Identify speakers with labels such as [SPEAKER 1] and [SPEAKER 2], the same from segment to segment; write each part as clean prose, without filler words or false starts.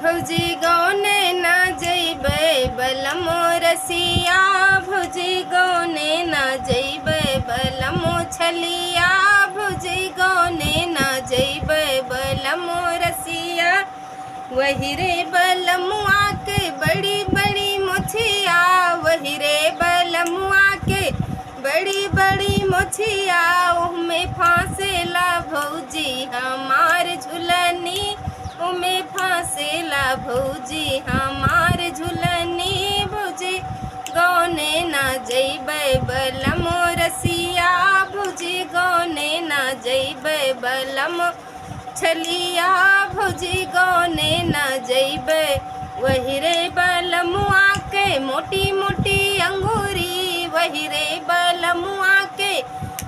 [SPEAKER 1] भौजी गौने ना जइबै बलमो रसिया, भौजी गौने ना जइबै बलमो छलिया, भौजी गौने ना जइबै बलमो रसिया। वही रे बलमुआ के बड़ी बड़ी मोछिया, वही रे बलमुआ के बड़ी बड़ी मोछिया, ओहमे फांसेला भौजी हमार झुलनी, ओमे फांसेला भौजी हमार झुलनी। भौजी गौने ना जइबै बलमो रसिया, भौजी गौने ना जइबै बलमो छलिया, भौजी गौने ना जइबै। वही रे बलमुआ के मोटी मोटी अंगूरी, वही रे बलमुआ के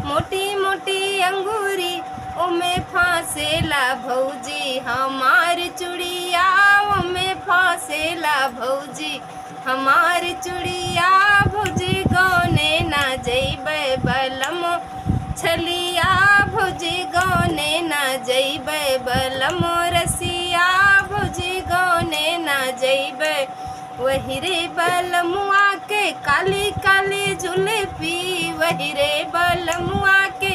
[SPEAKER 1] मोटी मोटी अंगूरी, ओमे फांसेला भौजी हमार चूड़िया, ओमे फांसेला भौजी हमार चूड़िया। भौजी गौने ना जइबै बलमो छलिया, भौजी गौने ना जइबै बलमो रसिया, भौजी गौने ना जइबै। वही रे बलमुआ के काली काली जुल्फी, वही रे बलमुआ के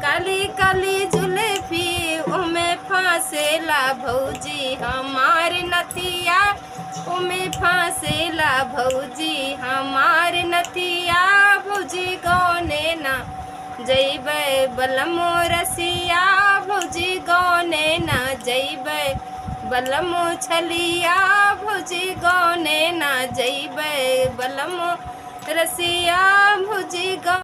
[SPEAKER 1] काली काली जुल्फी, ओमे फांसेला भौजी हमार नथिया, ओमे फांसेला भौजी हमार नथिया। भौजी गौने ना जइबै बलमो रसिया, भौजी गौने ना जइबै बलमो छलिया, भौजी गौने ना जइबै बलमो रसिया, भौजी गौ